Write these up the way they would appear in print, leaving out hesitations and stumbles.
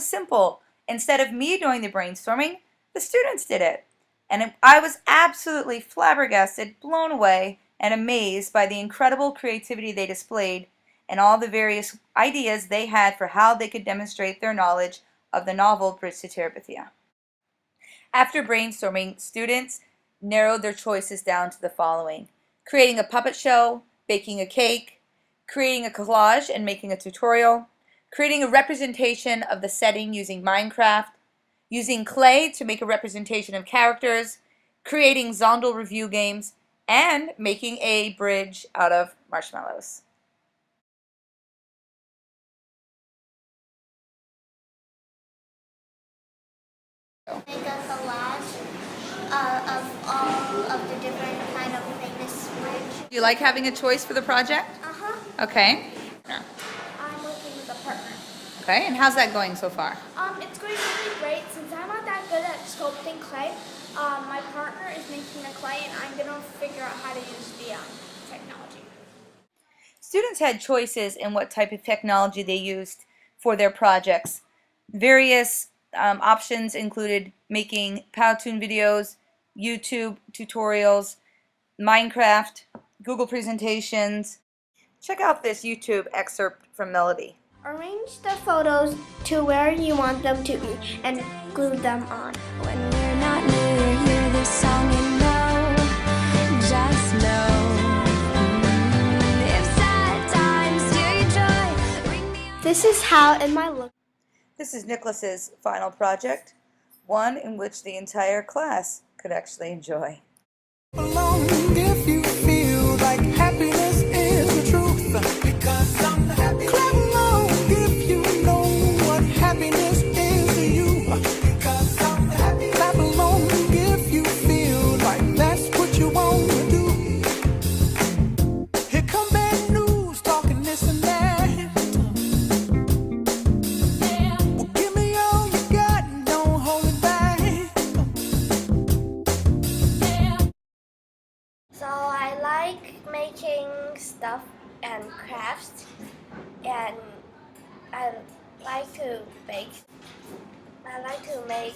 was simple. Instead of me doing the brainstorming, the students did it. And I was absolutely flabbergasted, blown away, and amazed by the incredible creativity they displayed and all the various ideas they had for how they could demonstrate their knowledge of the novel Bridge to Terabithia. After brainstorming, students narrowed their choices down to the following: creating a puppet show, baking a cake, creating a collage and making a tutorial, creating a representation of the setting using Minecraft, using clay to make a representation of characters, creating Zondel review games, and making a bridge out of marshmallows. Make a collage of all of the different kind of famous bridge. Do you like having a choice for the project? Okay. I'm working with a partner. Okay, and how's that going so far? It's going really great. Since I'm not that good at sculpting clay, my partner is making the clay and I'm going to figure out how to use the technology. Students had choices in what type of technology they used for their projects. Various options included making Powtoon videos, YouTube tutorials, Minecraft, Google presentations. Check out this YouTube excerpt from Melody. Arrange the photos to where you want them to be and glue them on. When you're not near, hear this song and know, just know, if sad times steal your joy, ring me on. This is how it might look. This is Nicholas's final project, one in which the entire class could actually enjoy. Alone if you feel like happiness is the truth, because I'm happy. Clap along if you know what happiness is to you, because I'm happy. Clap along if you feel like that's what you want to do. Here come bad news, talking this and that. Well, give me all you got and don't hold it back. So I like making stuff and crafts, and I like to bake. I like to make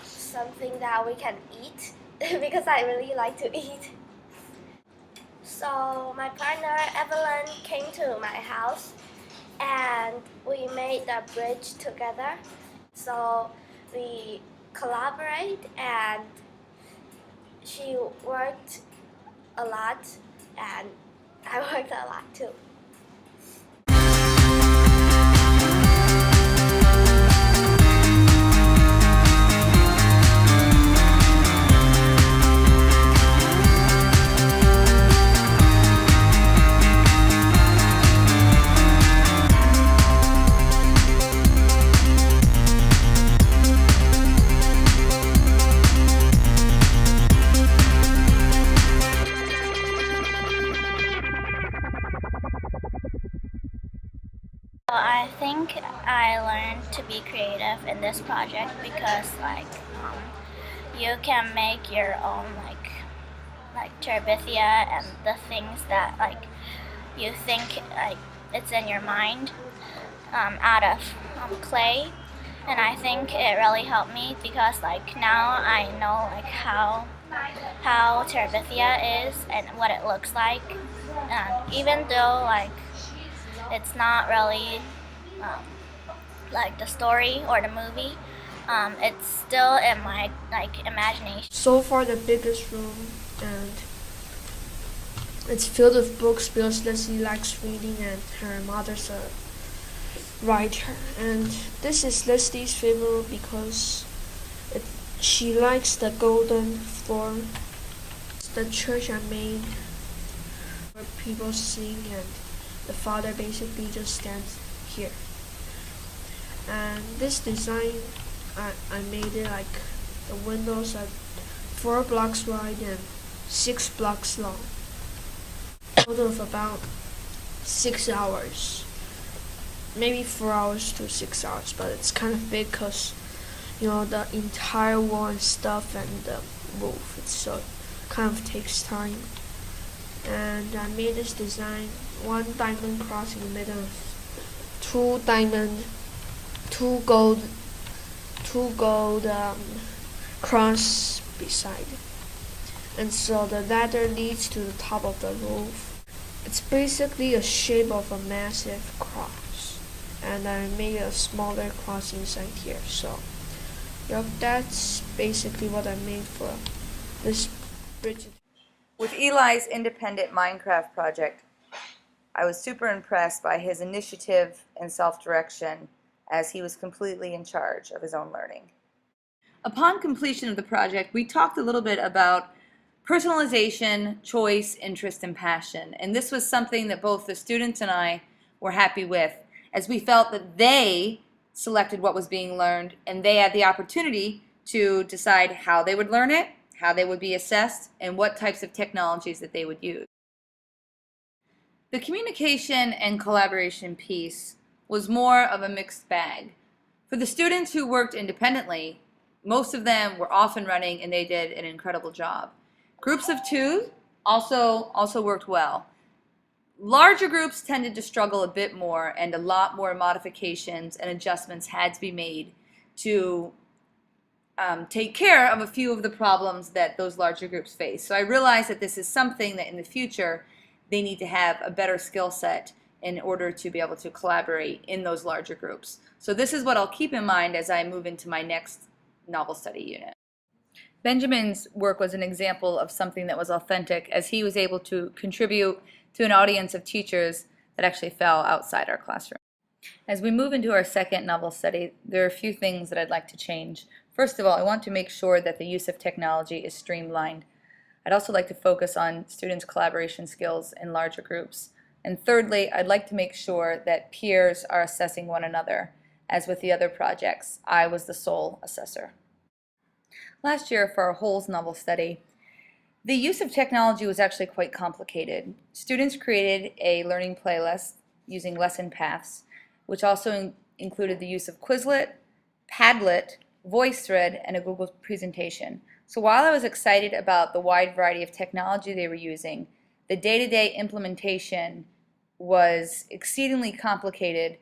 something that we can eat because I really like to eat. So my partner Evelyn came to my house and we made the bridge together. So we collaborate and she worked a lot and I worked a lot too. I think I learned to be creative in this project because you can make your own like Terabithia and the things that you think it's in your mind out of clay, and I think it really helped me because now I know how Terabithia is and what it looks like, and even though it's not really like the story or the movie, it's still in my imagination. So far the biggest room, and it's filled with books because Leslie likes reading and her mother's a writer. And this is Leslie's favorite because she likes the golden floor. It's the church I made where people sing and the father basically just stands here. And this design, I made it the windows are 4 blocks wide and 6 blocks long. Total of about 6 hours, maybe 4 hours to 6 hours, but it's kind of big because the entire wall and stuff and the roof. So it kind of takes time. And I made this design, 1 diamond cross in the middle of 2 diamond two gold cross beside, and so the ladder leads to the top of the roof. It's basically a shape of a massive cross, and I made a smaller cross inside here. So, yep, that's basically what I made for this bridge. With Eli's independent Minecraft project, I was super impressed by his initiative and self-direction as he was completely in charge of his own learning. Upon completion of the project, we talked a little bit about personalization, choice, interest, and passion. And this was something that both the students and I were happy with, as we felt that they selected what was being learned and they had the opportunity to decide how they would learn it, how they would be assessed, and what types of technologies that they would use. The communication and collaboration piece was more of a mixed bag. For the students who worked independently, most of them were off and running and they did an incredible job. Groups of two also worked well. Larger groups tended to struggle a bit more, and a lot more modifications and adjustments had to be made to take care of a few of the problems that those larger groups face. So I realized that this is something that in the future they need to have a better skill set in order to be able to collaborate in those larger groups. So this is what I'll keep in mind as I move into my next novel study unit. Benjamin's work was an example of something that was authentic, as he was able to contribute to an audience of teachers that actually fell outside our classroom. As we move into our second novel study, there are a few things that I'd like to change. First of all, I want to make sure that the use of technology is streamlined. I'd also like to focus on students' collaboration skills in larger groups. And thirdly, I'd like to make sure that peers are assessing one another. As with the other projects, I was the sole assessor. Last year, for our Holes novel study, the use of technology was actually quite complicated. Students created a learning playlist using lesson paths, which also included the use of Quizlet, Padlet, VoiceThread, and a Google presentation. So while I was excited about the wide variety of technology they were using, the day-to-day implementation was exceedingly complicated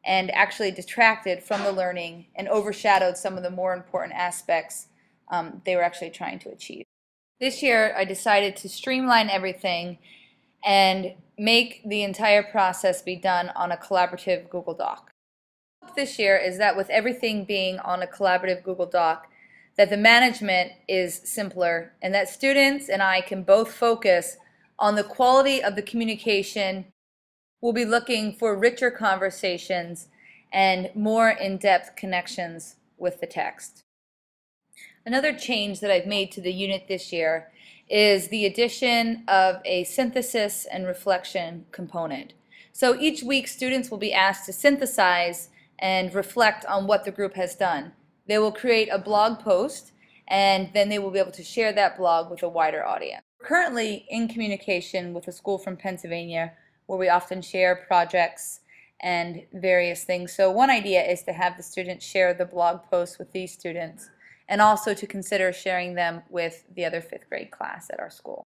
and actually detracted from the learning and overshadowed some of the more important aspects they were actually trying to achieve. This year, I decided to streamline everything and make the entire process be done on a collaborative Google Doc. This year is that with everything being on a collaborative Google Doc, that the management is simpler and that students and I can both focus on the quality of the communication. We'll be looking for richer conversations and more in-depth connections with the text. Another change that I've made to the unit this year is the addition of a synthesis and reflection component. So each week students will be asked to synthesize and reflect on what the group has done. They will create a blog post and then they will be able to share that blog with a wider audience. We're currently in communication with a school from Pennsylvania where we often share projects and various things. So one idea is to have the students share the blog posts with these students and also to consider sharing them with the other 5th grade class at our school.